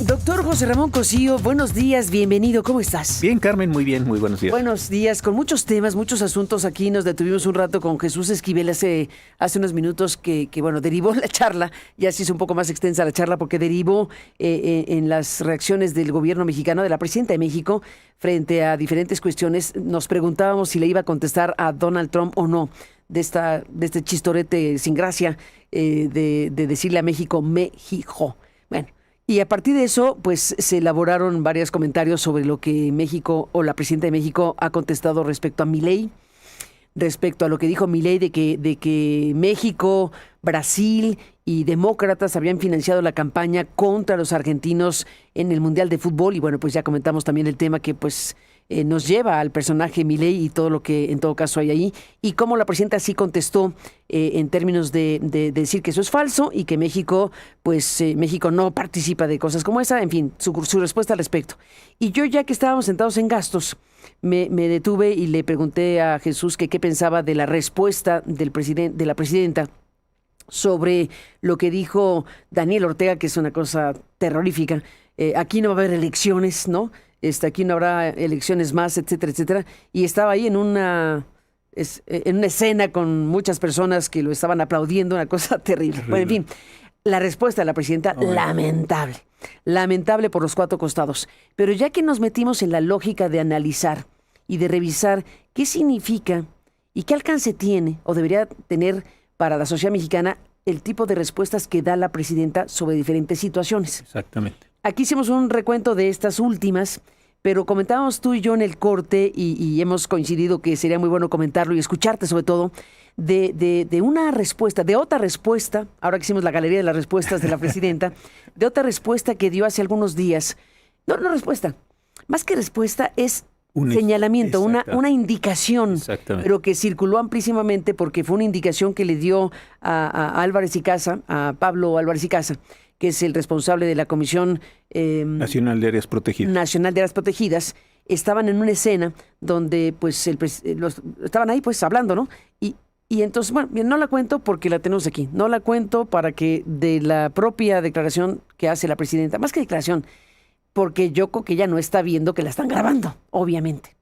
Doctor José Ramón Cosío, buenos días, bienvenido, ¿cómo estás? Bien, Carmen, muy bien, muy buenos días. Buenos días, con muchos temas, muchos asuntos. Aquí nos detuvimos un rato con Jesús Esquivel hace unos minutos que derivó la charla, ya se hizo un poco más extensa la charla porque derivó en las reacciones del gobierno mexicano, de la presidenta de México, frente a diferentes cuestiones. Nos preguntábamos si le iba a contestar a Donald Trump o no de este chistorete sin gracia de decirle a México, México. Bueno. Y a partir de eso, pues se elaboraron varios comentarios sobre lo que México o la presidenta de México ha contestado respecto a Milei, respecto a lo que dijo Milei de que México, Brasil y demócratas habían financiado la campaña contra los argentinos en el Mundial de Fútbol. Y bueno, pues ya comentamos también el tema que pues nos lleva al personaje Milei y todo lo que en todo caso hay ahí, y cómo la presidenta sí contestó en términos de decir que eso es falso y que México, México no participa de cosas como esa, en fin, su respuesta al respecto. Y yo, ya que estábamos sentados en gastos, me detuve y le pregunté a Jesús que qué pensaba de la respuesta de la presidenta sobre lo que dijo Daniel Ortega, que es una cosa terrorífica. Aquí no va a haber elecciones, ¿no? Aquí no habrá elecciones más, etcétera, etcétera. Y estaba ahí en una escena con muchas personas que lo estaban aplaudiendo, una cosa terrible. Bueno, en fin, la respuesta de la presidenta, lamentable por los cuatro costados. Pero ya que nos metimos en la lógica de analizar y de revisar qué significa y qué alcance tiene o debería tener para la sociedad mexicana el tipo de respuestas que da la presidenta sobre diferentes situaciones. Exactamente. Aquí hicimos un recuento de estas últimas, pero comentábamos tú y yo en el corte y hemos coincidido que sería muy bueno comentarlo y escucharte sobre todo de una respuesta, de otra respuesta, ahora que hicimos la galería de las respuestas de la presidenta, de otra respuesta que dio hace algunos días. No respuesta, más que respuesta es un señalamiento, una indicación, pero que circuló amplísimamente porque fue una indicación que le dio a Álvarez y Casa, a Pablo Álvarez y Casa, que es el responsable de la Comisión Nacional de Áreas Protegidas, estaban en una escena donde pues estaban ahí pues hablando, ¿no? Y entonces, bueno, bien, no la cuento porque la tenemos aquí, no la cuento para que de la propia declaración que hace la presidenta, más que declaración, porque yo creo que ella no está viendo que la están grabando, obviamente.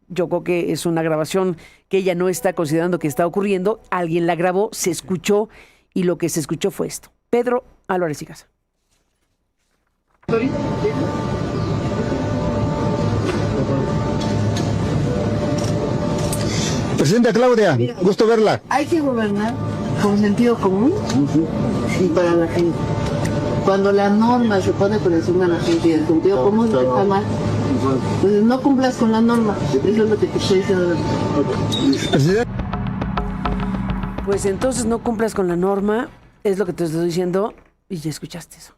Yo creo que es una grabación que ella no está considerando que está ocurriendo, alguien la grabó, se escuchó y lo que se escuchó fue esto. Pedro Álvarez y Casa. Presidenta Claudia, mira, gusto verla. Hay que gobernar con sentido común y para la gente. Cuando la norma se pone por encima de la gente y el sentido común está mal, pues no cumplas con la norma. Eso es lo que te estoy diciendo. Pues entonces no cumplas con la norma, es lo que te estoy diciendo. Y ya escuchaste eso.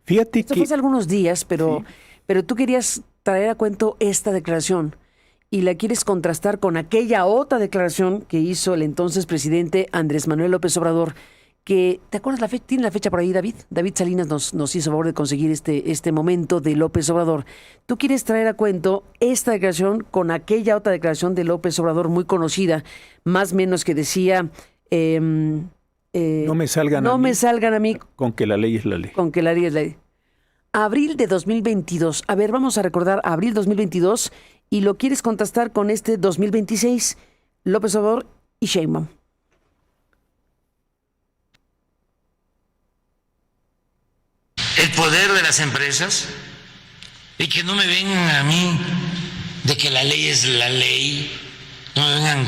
Fíjate Esto fue hace algunos días, pero tú querías traer a cuento esta declaración y la quieres contrastar con aquella otra declaración que hizo el entonces presidente Andrés Manuel López Obrador, que, ¿te acuerdas la fecha? ¿Tiene la fecha por ahí, David? David Salinas nos hizo favor de conseguir este momento de López Obrador. Tú quieres traer a cuento esta declaración con aquella otra declaración de López Obrador muy conocida, más o menos que decía... no me salgan a mí con que la ley es la ley. Con que la ley es la ley. Abril de 2022. A ver, vamos a recordar abril 2022 y lo quieres contrastar con este 2026, López Obrador y Sheinbaum. El poder de las empresas y que no me vengan a mí de que la ley es la ley, no me vengan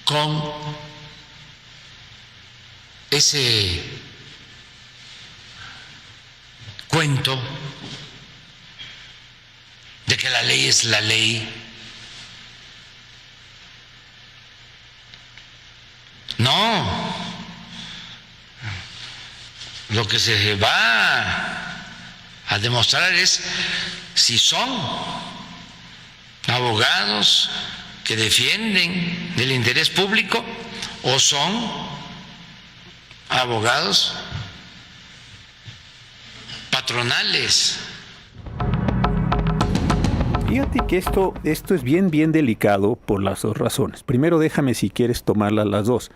con ese cuento de que la ley es la ley. No, lo que se va a demostrar es si son abogados que defienden el interés público o son abogados patronales. Fíjate que esto es bien delicado por las dos razones. Primero, déjame si quieres tomarlas las dos.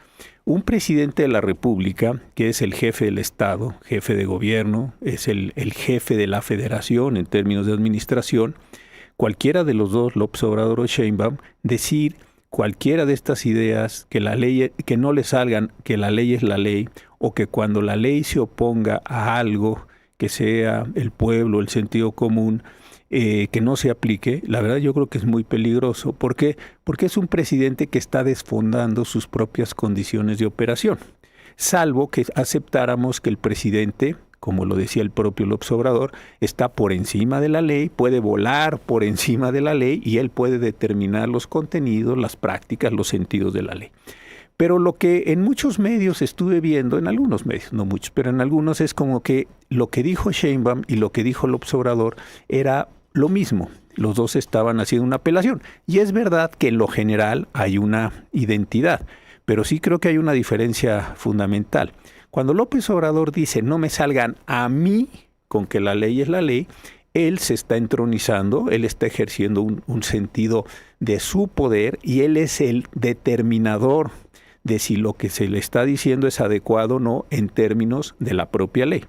Un presidente de la República, que es el jefe del Estado, jefe de gobierno, es el jefe de la federación en términos de administración, cualquiera de los dos, López Obrador o Sheinbaum, decir cualquiera de estas ideas, que la ley, que no le salgan, que la ley es la ley, o que cuando la ley se oponga a algo que sea el pueblo, el sentido común, que no se aplique, la verdad yo creo que es muy peligroso. ¿Por qué? Porque es un presidente que está desfondando sus propias condiciones de operación. Salvo que aceptáramos que el presidente, como lo decía el propio López Obrador, está por encima de la ley, puede volar por encima de la ley y él puede determinar los contenidos, las prácticas, los sentidos de la ley. Pero lo que en muchos medios estuve viendo, en algunos medios, no muchos, pero en algunos es como que lo que dijo Sheinbaum y lo que dijo López Obrador era lo mismo. Los dos estaban haciendo una apelación. Y es verdad que en lo general hay una identidad, pero sí creo que hay una diferencia fundamental. Cuando López Obrador dice no me salgan a mí con que la ley es la ley, él se está entronizando, él está ejerciendo un sentido de su poder y él es el determinador de si lo que se le está diciendo es adecuado o no en términos de la propia ley.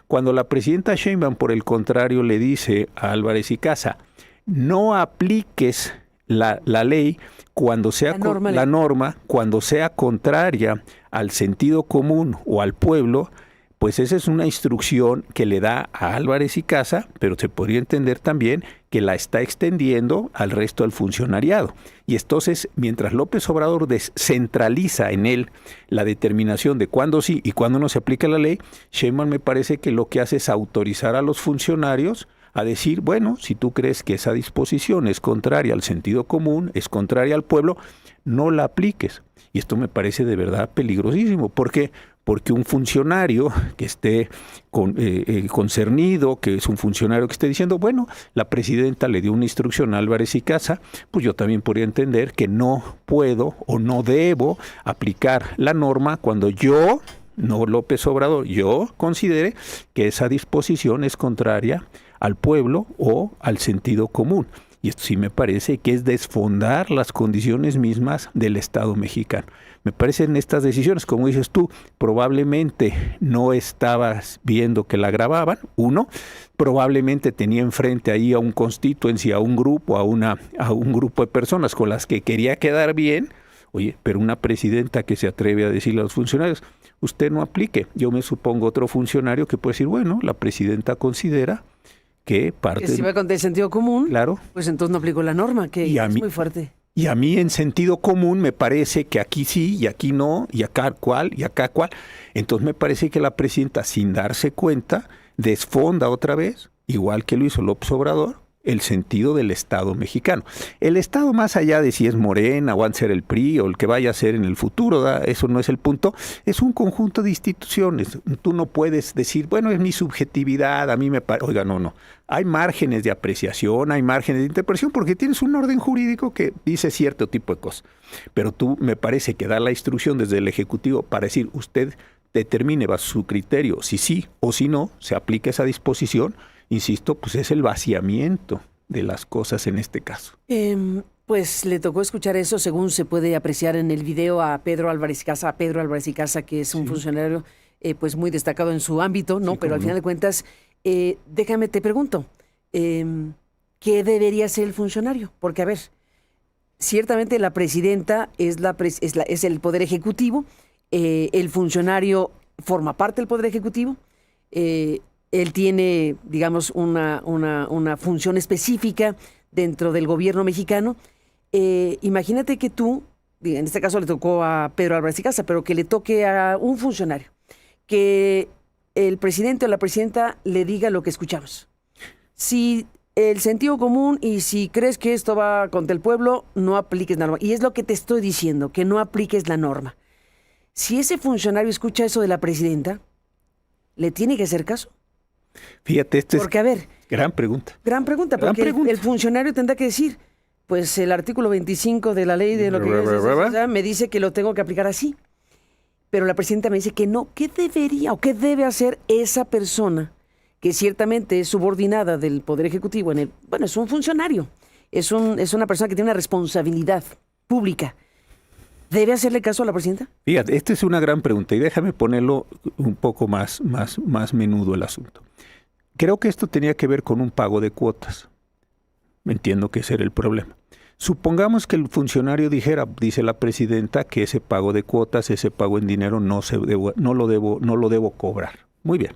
Cuando la presidenta Sheinbaum, por el contrario, le dice a Álvarez y Casa, no apliques la ley cuando sea la norma, cuando sea contraria al sentido común o al pueblo, pues esa es una instrucción que le da a Álvarez y Casa, pero se podría entender también que la está extendiendo al resto del funcionariado. Y entonces, mientras López Obrador centraliza en él la determinación de cuándo sí y cuándo no se aplica la ley, Sheinbaum me parece que lo que hace es autorizar a los funcionarios a decir, bueno, si tú crees que esa disposición es contraria al sentido común, es contraria al pueblo, no la apliques. Y esto me parece de verdad peligrosísimo. ¿Por qué? Porque un funcionario que esté concernido, que es un funcionario que esté diciendo, bueno, la presidenta le dio una instrucción a Álvarez y Casa, pues yo también podría entender que no puedo o no debo aplicar la norma cuando yo, no López Obrador, yo considere que esa disposición es contraria al pueblo o al sentido común. Y esto sí me parece que es desfondar las condiciones mismas del Estado mexicano. Me parecen estas decisiones, como dices tú, probablemente no estabas viendo que la grababan, uno, probablemente tenía enfrente ahí a un constituency, a un grupo, a un grupo de personas con las que quería quedar bien. Oye, pero una presidenta que se atreve a decirle a los funcionarios, usted no aplique. Yo me supongo otro funcionario que puede decir, bueno, la presidenta considera que parte... Que si va con el sentido común, claro, pues entonces no aplicó la norma, que es muy fuerte. Y a mí en sentido común me parece que aquí sí y aquí no, y acá cuál y acá cuál. Entonces me parece que la presidenta, sin darse cuenta, desfonda otra vez, igual que lo hizo López Obrador, el sentido del Estado mexicano. El Estado, más allá de si es Morena o va a ser el PRI o el que vaya a ser en el futuro, ¿da? Eso no es el punto, es un conjunto de instituciones. Tú no puedes decir, bueno, es mi subjetividad, a mí me parece... Oiga, no. Hay márgenes de apreciación, hay márgenes de interpretación, porque tienes un orden jurídico que dice cierto tipo de cosas. Pero tú me parece que da la instrucción desde el Ejecutivo para decir, usted determine bajo su criterio si sí o si no se aplica esa disposición. Insisto, pues es el vaciamiento de las cosas en este caso. Pues le tocó escuchar eso, según se puede apreciar en el video, a Pedro Álvarez y Casa, que es un funcionario pues muy destacado en su ámbito, ¿no? Sí, pero al final de cuentas, déjame te pregunto, ¿qué debería ser el funcionario? Porque, a ver, ciertamente la presidenta es el Poder Ejecutivo, el funcionario forma parte del Poder Ejecutivo, él tiene, digamos, una función específica dentro del gobierno mexicano. Imagínate que tú, en este caso le tocó a Pedro Álvarez y Casa, pero que le toque a un funcionario, que el presidente o la presidenta le diga lo que escuchamos. Si el sentido común y si crees que esto va contra el pueblo, no apliques la norma. Y es lo que te estoy diciendo, que no apliques la norma. Si ese funcionario escucha eso de la presidenta, ¿le tiene que hacer caso? Fíjate, porque, a ver, gran pregunta. Porque el funcionario tendrá que decir, pues el artículo 25 de la ley de lo que me dice que lo tengo que aplicar así. Pero la presidenta me dice que no. ¿Qué debería o qué debe hacer esa persona que ciertamente es subordinada del Poder Ejecutivo? Bueno, es un funcionario, es una persona que tiene una responsabilidad pública. ¿Debe hacerle caso a la presidenta? Fíjate, esta es una gran pregunta y déjame ponerlo un poco más menudo el asunto. Creo que esto tenía que ver con un pago de cuotas. Entiendo que ese era el problema. Supongamos que el funcionario dijera, dice la presidenta, que ese pago de cuotas, ese pago en dinero no lo debo cobrar. Muy bien.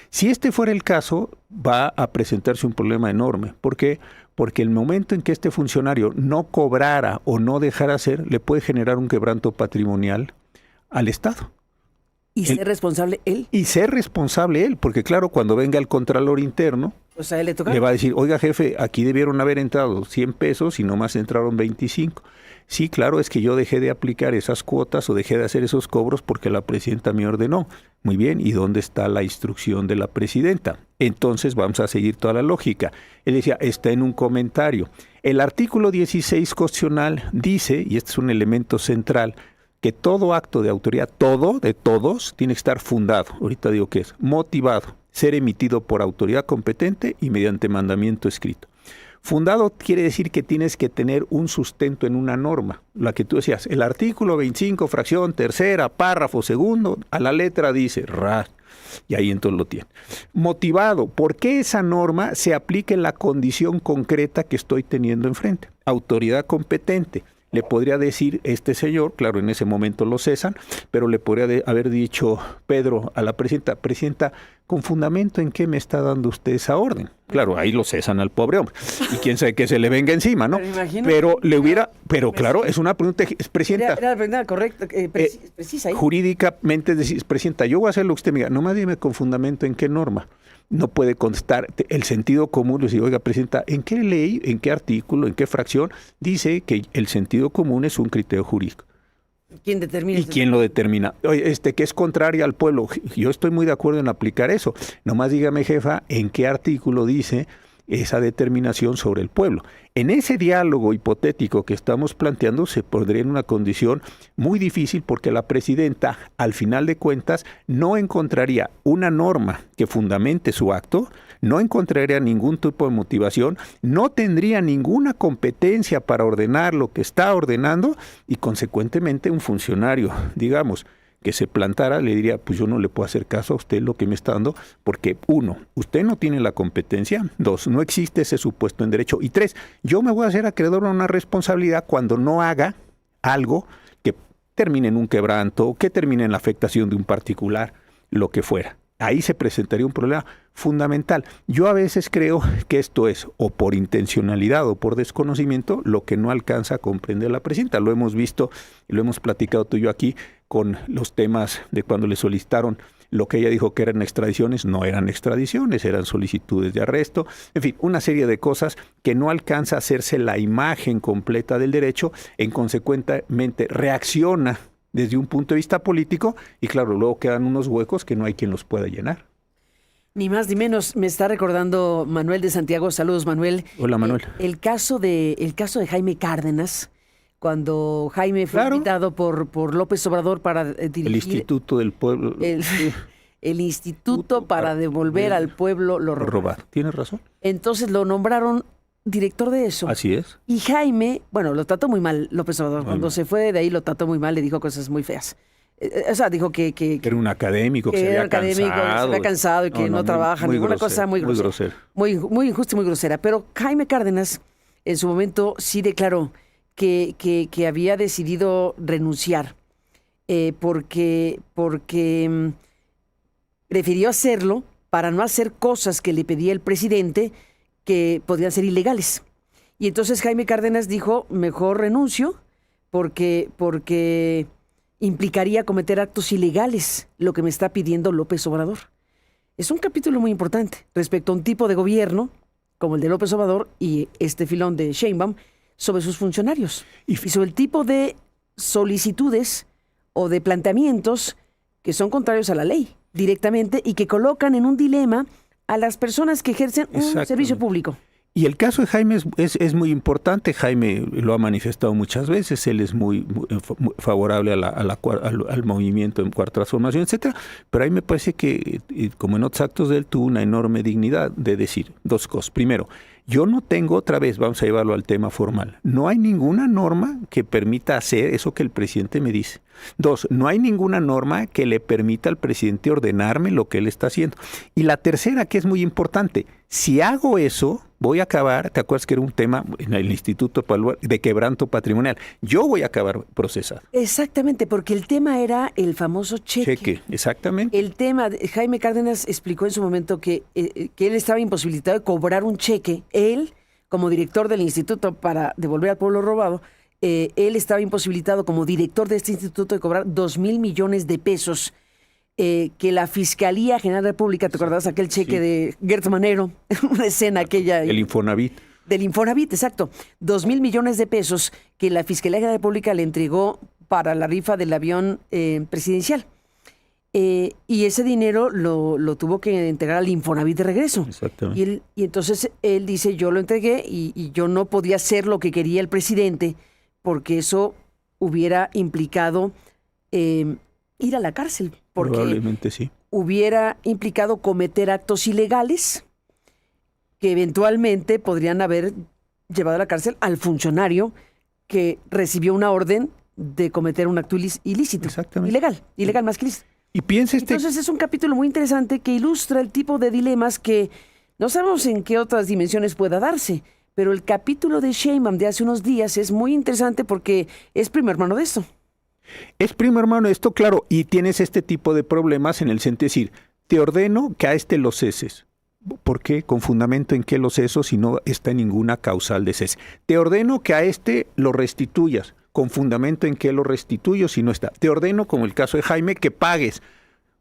Si este fuera el caso, va a presentarse un problema enorme. ¿Por qué? Porque el momento en que este funcionario no cobrara o no dejara hacer, le puede generar un quebranto patrimonial al Estado. ¿Y ser responsable él? Y ser responsable él, porque claro, cuando venga el Contralor Interno, O sea, él le toca. le va a decir, oiga jefe, aquí debieron haber entrado 100 pesos y nomás entraron 25. Sí, claro, es que yo dejé de aplicar esas cuotas o dejé de hacer esos cobros porque la presidenta me ordenó. Muy bien, ¿y dónde está la instrucción de la presidenta? Entonces vamos a seguir toda la lógica. Él decía, está en un comentario. El artículo 16 constitucional dice, y este es un elemento central, que todo acto de autoridad, todo, de todos, tiene que estar fundado. Ahorita digo que es motivado, ser emitido por autoridad competente y mediante mandamiento escrito. Fundado quiere decir que tienes que tener un sustento en una norma. La que tú decías, el artículo 25, fracción tercera, párrafo segundo, a la letra dice, y ahí entonces lo tiene. Motivado, ¿por qué esa norma se aplica en la condición concreta que estoy teniendo enfrente? Autoridad competente. Le podría decir este señor, claro, en ese momento lo cesan, pero le podría haber dicho Pedro a la presidenta, ¿con fundamento en qué me está dando usted esa orden? Claro, ahí lo cesan al pobre hombre. Y quién sabe que se le venga encima, ¿no? Pero claro, es una pregunta, presidenta. Era la pregunta correcta, precisa ahí. Jurídicamente, presidenta, yo voy a hacer lo que usted me diga, nomás dime con fundamento en qué norma. No puede contestar el sentido común. Le digo, oiga, presidenta, ¿en qué ley, en qué artículo, en qué fracción dice que el sentido común es un criterio jurídico? ¿Quién determina? ¿Y quién lo determina? Oye, que es contraria al pueblo. Yo estoy muy de acuerdo en aplicar eso. Nomás dígame, jefa, ¿en qué artículo dice esa determinación sobre el pueblo? En ese diálogo hipotético que estamos planteando se pondría en una condición muy difícil porque la presidenta, al final de cuentas, no encontraría una norma que fundamente su acto, no encontraría ningún tipo de motivación, no tendría ninguna competencia para ordenar lo que está ordenando y consecuentemente un funcionario, digamos, que se plantara, le diría, pues yo no le puedo hacer caso a usted lo que me está dando, porque 1, usted no tiene la competencia, 2, no existe ese supuesto en derecho, y 3, yo me voy a hacer acreedor a una responsabilidad cuando no haga algo que termine en un quebranto, que termine en la afectación de un particular, lo que fuera. Ahí se presentaría un problema fundamental. Yo a veces creo que esto es o por intencionalidad o por desconocimiento lo que no alcanza a comprender la presidenta. Lo hemos visto y lo hemos platicado tú y yo aquí con los temas de cuando le solicitaron lo que ella dijo que eran extradiciones, no eran extradiciones, eran solicitudes de arresto. En fin, una serie de cosas que no alcanza a hacerse la imagen completa del derecho, en consecuentemente reacciona desde un punto de vista político y claro, luego quedan unos huecos que no hay quien los pueda llenar. Ni más ni menos, me está recordando Manuel de Santiago. Saludos, Manuel. Hola, Manuel. El caso de Jaime Cárdenas, cuando Jaime fue invitado por López Obrador para dirigir el Instituto del Pueblo. El Instituto para devolver al pueblo lo robado. Tienes razón. Entonces lo nombraron director de eso. Así es. Y Jaime, bueno, lo trató muy mal López Obrador. Cuando se fue de ahí lo trató muy mal, le dijo cosas muy feas. O sea, dijo que era un académico que se había cansado y que no trabaja, ninguna cosa muy grosera. Muy injusta y muy grosera. Pero Jaime Cárdenas, en su momento, sí declaró que había decidido renunciar porque prefirió hacerlo para no hacer cosas que le pedía el presidente que podrían ser ilegales. Y entonces Jaime Cárdenas dijo, mejor renuncio porque implicaría cometer actos ilegales, lo que me está pidiendo López Obrador. Es un capítulo muy importante respecto a un tipo de gobierno como el de López Obrador y este filón de Sheinbaum sobre sus funcionarios y sobre el tipo de solicitudes o de planteamientos que son contrarios a la ley directamente y que colocan en un dilema a las personas que ejercen un servicio público. Y el caso de Jaime es muy importante. Jaime lo ha manifestado muchas veces. Él es muy favorable al movimiento en Cuarta Transformación, etcétera. Pero a mí me parece que, como en otros actos de él, tuvo una enorme dignidad de decir dos cosas. Primero, Yo no tengo, otra vez, vamos a llevarlo al tema formal, no hay ninguna norma que permita hacer eso que el presidente me dice. 2, no hay ninguna norma que le permita al presidente ordenarme lo que él está haciendo. Y la tercera, que es muy importante, si hago eso, voy a acabar, ¿te acuerdas que era un tema en el Instituto de Quebranto Patrimonial? Yo voy a acabar procesado. Exactamente, porque el tema era el famoso cheque. Exactamente. El tema, Jaime Cárdenas explicó en su momento que él estaba imposibilitado de cobrar un cheque. Él, como director del Instituto para Devolver al Pueblo Robado, él estaba imposibilitado como director de este instituto de cobrar 2,000 millones de pesos que la Fiscalía General de la República, ¿te acordás aquel cheque de Gertz Manero? Una escena aquella. El Infonavit. Del Infonavit, exacto. 2,000 millones de pesos que la Fiscalía General de la República le entregó para la rifa del avión presidencial. Y ese dinero lo tuvo que entregar al Infonavit de regreso. Exactamente. Y entonces él dice, yo lo entregué y yo no podía hacer lo que quería el presidente porque eso hubiera implicado ir a la cárcel. Porque probablemente sí. Hubiera implicado cometer actos ilegales que eventualmente podrían haber llevado a la cárcel al funcionario que recibió una orden de cometer un acto ilícito. Exactamente. Ilegal más que ilícito. Y piensa Entonces es un capítulo muy interesante que ilustra el tipo de dilemas que no sabemos en qué otras dimensiones pueda darse, pero el capítulo de Sheinbaum de hace unos días es muy interesante porque es primo hermano de esto. Es primo hermano de esto, claro, y tienes este tipo de problemas en el sentido de decir, te ordeno que a este lo ceses. ¿Por qué? ¿Con fundamento en qué lo ceso si no está en ninguna causal de cese? Te ordeno que a este lo restituyas. ¿Con fundamento en qué lo restituyo si no está? Te ordeno, como el caso de Jaime, que pagues.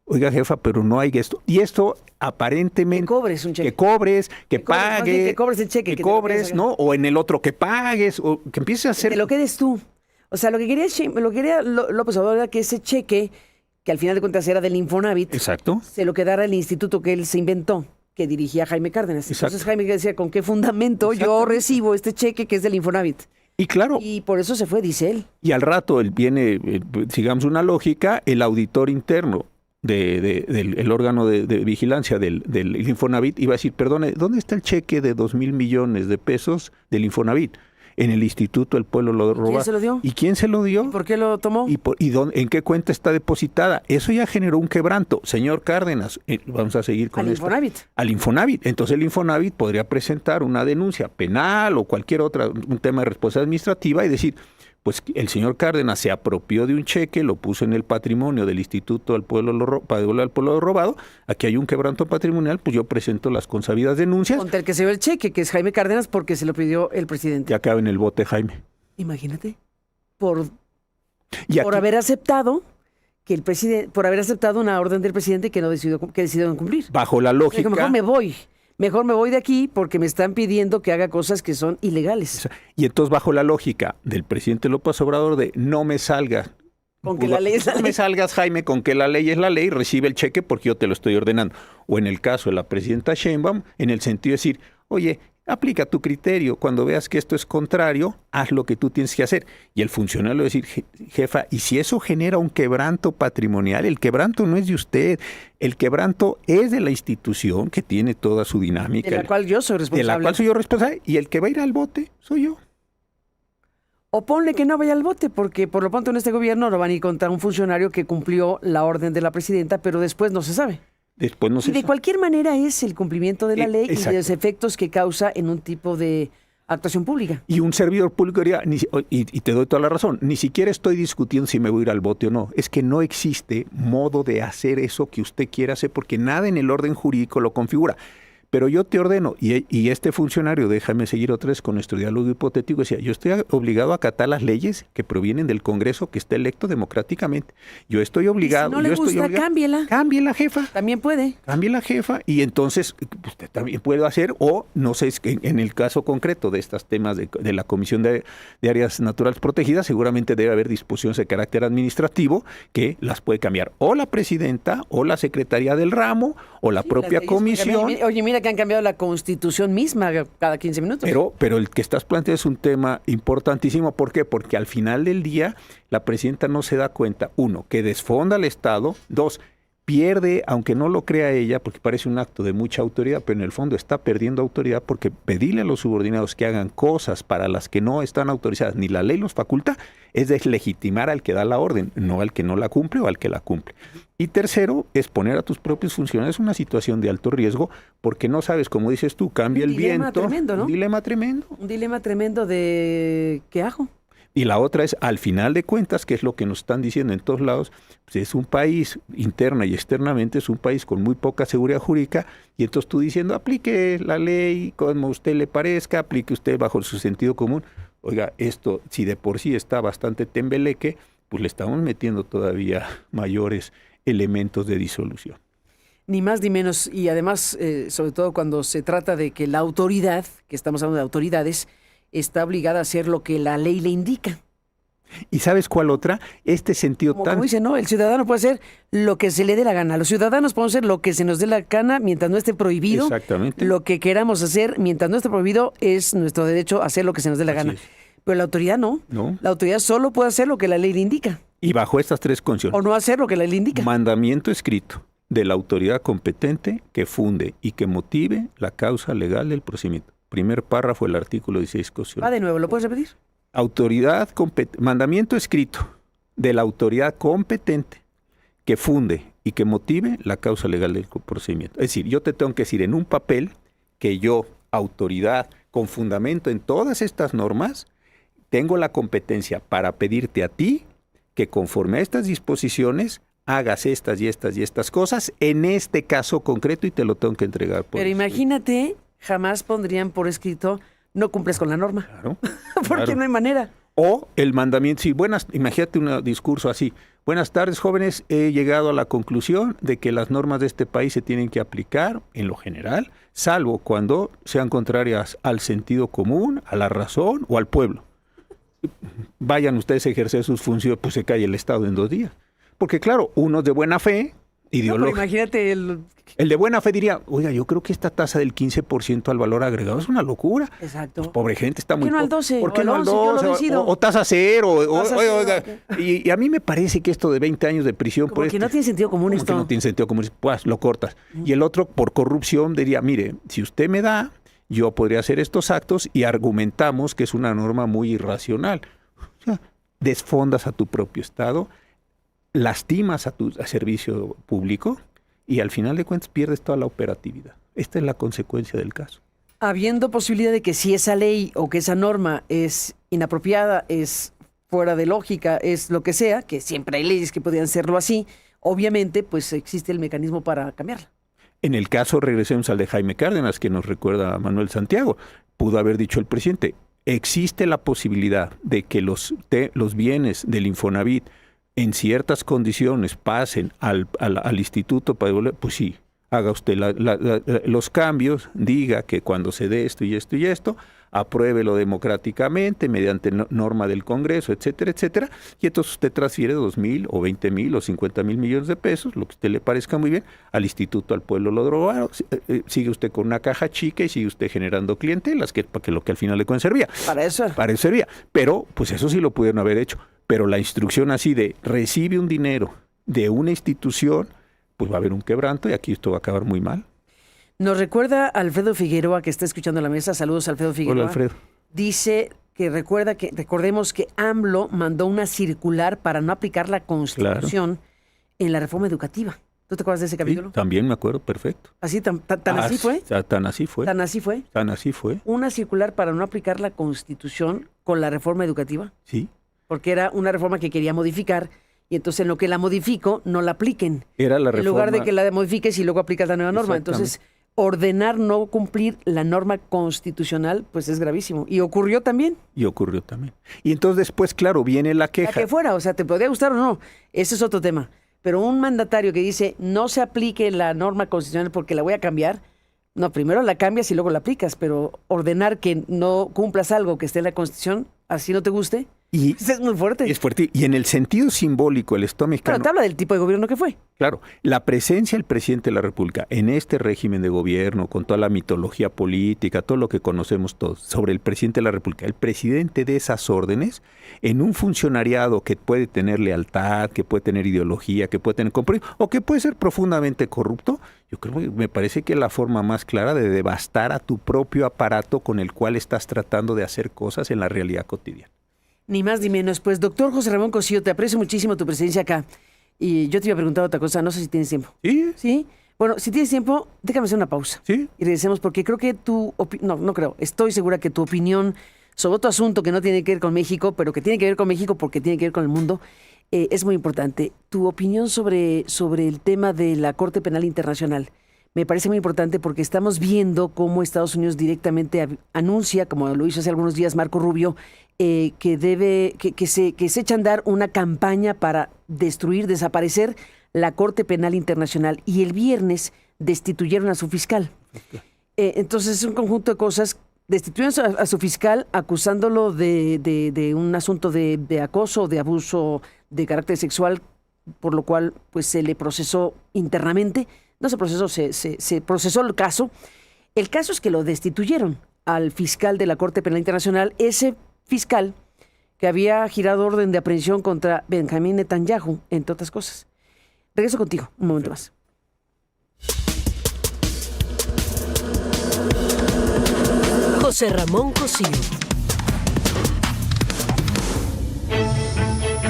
Oiga, jefa, pero no hay esto. Y esto aparentemente... Que cobres un cheque. Que cobres, que pagues. Que cobres el cheque. Que cobres, ¿no? O en el otro que pagues, o que empieces a hacer... Que lo quedes tú. O sea, lo que quería López Obrador era que ese cheque, que al final de cuentas era del Infonavit, exacto, se lo quedara el instituto que él se inventó, que dirigía Jaime Cárdenas. Exacto. Entonces Jaime decía, ¿con qué fundamento yo recibo este cheque que es del Infonavit? Y claro. Y por eso se fue, dice él. Y al rato viene, sigamos una lógica, el auditor interno del órgano de vigilancia del Infonavit iba a decir, perdone, ¿dónde está el cheque de 2,000 millones de pesos del Infonavit? En el Instituto del Pueblo lo robó. ¿Quién se lo dio? ¿Y quién se lo dio? ¿Y por qué lo tomó? ¿En qué cuenta está depositada? Eso ya generó un quebranto. Señor Cárdenas, vamos a seguir con esto. Al Infonavit. Entonces el Infonavit podría presentar una denuncia penal o cualquier otra, un tema de responsabilidad administrativa y decir, pues el señor Cárdenas se apropió de un cheque, lo puso en el patrimonio del Instituto del Pueblo para devolver al pueblo robado, aquí hay un quebranto patrimonial, pues yo presento las consabidas denuncias. Contra el que se dio el cheque, que es Jaime Cárdenas, porque se lo pidió el presidente. Ya acaba en el bote, Jaime. Imagínate, por aquí, haber aceptado que el presidente, por haber aceptado una orden del presidente que decidió no cumplir. Bajo la lógica. Mejor me voy de aquí porque me están pidiendo que haga cosas que son ilegales. Y entonces bajo la lógica del presidente López Obrador de no me salgas. Con que la ley es la ley. No me salgas, Jaime, con que la ley es la ley, recibe el cheque porque yo te lo estoy ordenando. O en el caso de la presidenta Sheinbaum, en el sentido de decir, oye, aplica tu criterio, cuando veas que esto es contrario, haz lo que tú tienes que hacer. Y el funcionario decir, jefa, y si eso genera un quebranto patrimonial, el quebranto no es de usted, el quebranto es de la institución que tiene toda su dinámica. De la cual yo soy responsable. De la cual soy yo responsable, y el que va a ir al bote soy yo. O ponle que no vaya al bote, porque por lo pronto en este gobierno lo van a ir contra un funcionario que cumplió la orden de la presidenta, pero después no se sabe. Después no se y de cualquier manera es el cumplimiento de la ley exacto. Y de los efectos que causa en un tipo de actuación pública. Y un servidor público diría, y te doy toda la razón, ni siquiera estoy discutiendo si me voy a ir al bote o no. Es que no existe modo de hacer eso que usted quiera hacer porque nada en el orden jurídico lo configura. Pero yo te ordeno, y este funcionario, déjame seguir otra vez con nuestro diálogo hipotético, decía, yo estoy obligado a acatar las leyes que provienen del Congreso que está electo democráticamente. Yo estoy obligado. Y si no le gusta, cámbiela. Cámbiela, jefa. También puede. Cámbiela, jefa, y entonces usted también puede hacer, o no sé, en el caso concreto de estos temas de la Comisión de Áreas Naturales Protegidas, seguramente debe haber disposiciones de carácter administrativo que las puede cambiar o la presidenta, o la secretaría del ramo, o la propia comisión. Oye, mira que han cambiado la Constitución misma cada 15 minutos. Pero el que estás planteando es un tema importantísimo. ¿Por qué? Porque al final del día la presidenta no se da cuenta, uno, que desfonda al Estado, dos, pierde, aunque no lo crea ella, porque parece un acto de mucha autoridad, pero en el fondo está perdiendo autoridad porque pedirle a los subordinados que hagan cosas para las que no están autorizadas, ni la ley los faculta, es deslegitimar al que da la orden, no al que no la cumple o al que la cumple. Y tercero, es poner a tus propios funcionarios en una situación de alto riesgo porque no sabes, como dices tú, cambia el viento. Tremendo, ¿no? Un dilema tremendo. Un dilema tremendo de ¿qué hago? Y la otra es, al final de cuentas, que es lo que nos están diciendo en todos lados, pues es un país, interna y externamente, es un país con muy poca seguridad jurídica, y entonces tú diciendo, aplique la ley como a usted le parezca, aplique usted bajo su sentido común. Oiga, esto, si de por sí está bastante tembeleque, pues le estamos metiendo todavía mayores elementos de disolución. Ni más ni menos, y además, sobre todo cuando se trata de que la autoridad, que estamos hablando de autoridades, está obligada a hacer lo que la ley le indica. ¿Y sabes cuál otra? Este sentido Como dice, ¿no? El ciudadano puede hacer lo que se le dé la gana. Los ciudadanos podemos hacer lo que se nos dé la gana mientras no esté prohibido. Exactamente. Lo que queramos hacer mientras no esté prohibido es nuestro derecho a hacer lo que se nos dé la gana. es. Pero la autoridad no. No. La autoridad solo puede hacer lo que la ley le indica. Y bajo estas tres condiciones. O no hacer lo que la ley le indica. Mandamiento escrito de la autoridad competente que funde y que motive la causa legal del procedimiento. Primer párrafo del artículo 16 constitucional. Va de nuevo, ¿lo puedes repetir? Mandamiento escrito de la autoridad competente que funde y que motive la causa legal del procedimiento. Es decir, yo te tengo que decir en un papel que yo, autoridad, con fundamento en todas estas normas, tengo la competencia para pedirte a ti que conforme a estas disposiciones hagas estas y estas y estas cosas en este caso concreto y te lo tengo que entregar. Pero imagínate, jamás pondrían por escrito no cumples con la norma. Claro. Porque claro. no hay manera. O el mandamiento, sí, imagínate un discurso así. Buenas tardes, jóvenes, he llegado a la conclusión de que las normas de este país se tienen que aplicar en lo general, salvo cuando sean contrarias al sentido común, a la razón o al pueblo. Vayan ustedes a ejercer sus funciones, pues se cae el Estado en 2 días. Porque claro, uno de buena fe, ideológico. No, imagínate El de buena fe diría, oiga, yo creo que esta tasa del 15% al valor agregado es una locura. Exacto. Pues, pobre gente, está ¿Por muy... qué no al 12? ¿Por qué o no al al 11? Yo 12? lo decido. O tasa cero. Tasa cero, Oiga, y a mí me parece que esto de 20 años de prisión... Como que no tiene sentido común esto. Que no tiene sentido común, pues lo cortas. Y el otro, por corrupción, diría, mire, si usted me da, yo podría hacer estos actos y argumentamos que es una norma muy irracional. O sea, desfondas a tu propio Estado, lastimas a tu servicio público y al final de cuentas pierdes toda la operatividad. Esta es la consecuencia del caso. Habiendo posibilidad de que si esa ley o que esa norma es inapropiada, es fuera de lógica, es lo que sea, que siempre hay leyes que podrían serlo así, obviamente pues existe el mecanismo para cambiarla. En el caso, regresemos al de Jaime Cárdenas, que nos recuerda a Manuel Santiago, pudo haber dicho el presidente, existe la posibilidad de que los bienes del Infonavit en ciertas condiciones pasen al instituto para devolver, pues sí, haga usted los cambios, diga que cuando se dé esto y esto y esto, apruébelo democráticamente mediante norma del Congreso, etcétera, etcétera, y entonces usted transfiere 2,000 o 20,000 o 50,000 millones de pesos, lo que a usted le parezca muy bien, al Instituto al Pueblo lo drogaron, sigue usted con una caja chica y sigue usted generando clientelas, que lo que al final le servía. Para eso servía, pero pues eso sí lo pudieron haber hecho, pero la instrucción así de recibe un dinero de una institución, pues va a haber un quebranto y aquí esto va a acabar muy mal. Nos recuerda Alfredo Figueroa, que está escuchando la mesa. Saludos, Alfredo Figueroa. Hola, Alfredo. Dice que recordemos que AMLO mandó una circular para no aplicar la Constitución en la reforma educativa. ¿Tú te acuerdas de ese capítulo? Sí, también me acuerdo, perfecto. ¿Así tan así fue? Tan así fue. ¿Tan así fue? Tan así fue. Una circular para no aplicar la Constitución con la reforma educativa. Sí. Porque era una reforma que quería modificar y entonces en lo que la modifico no la apliquen. Era la reforma. En lugar de que la modifiques y luego aplicas la nueva norma. Entonces, ordenar no cumplir la norma constitucional, pues es gravísimo. Y ocurrió también. Y entonces después, claro, viene la queja. La que fuera, o sea, te podría gustar o no. Ese es otro tema. Pero un mandatario que dice no se aplique la norma constitucional porque la voy a cambiar. No, primero la cambias y luego la aplicas. Pero ordenar que no cumplas algo que esté en la Constitución, así no te guste, Y Eso es muy fuerte. es fuerte. Y en el sentido simbólico, el Estado mexicano, Pero te habla del tipo de gobierno que fue. claro, la presencia del presidente de la República en este régimen de gobierno, con toda la mitología política, todo lo que conocemos todos sobre el presidente de la República, el presidente de esas órdenes, en un funcionariado que puede tener lealtad, que puede tener ideología, que puede tener compromiso, o que puede ser profundamente corrupto, yo creo que me parece que es la forma más clara de devastar a tu propio aparato con el cual estás tratando de hacer cosas en la realidad cotidiana. Ni más ni menos. Pues, doctor José Ramón Cosío, te aprecio muchísimo tu presencia acá. Y yo te iba a preguntar otra cosa, no sé si tienes tiempo. Sí, ¿Sí? Bueno, si tienes tiempo, déjame hacer una pausa. sí. Y regresemos porque creo que no creo, estoy segura que tu opinión sobre otro asunto que no tiene que ver con México, pero que tiene que ver con México porque tiene que ver con el mundo, es muy importante. Tu opinión sobre el tema de la Corte Penal Internacional me parece muy importante porque estamos viendo cómo Estados Unidos directamente anuncia, como lo hizo hace algunos días Marco Rubio, que se echa a andar una campaña para destruir, desaparecer la Corte Penal Internacional. Y el viernes destituyeron a su fiscal. Entonces es un conjunto de cosas. Destituyeron a su fiscal acusándolo de un asunto de acoso, de abuso de carácter sexual, por lo cual pues se le procesó internamente. No se procesó, se procesó el caso. El caso es que lo destituyeron al fiscal de la Corte Penal Internacional, ese fiscal que había girado orden de aprehensión contra Benjamín Netanyahu, entre otras cosas. Regreso contigo, un momento más. José Ramón Cosío.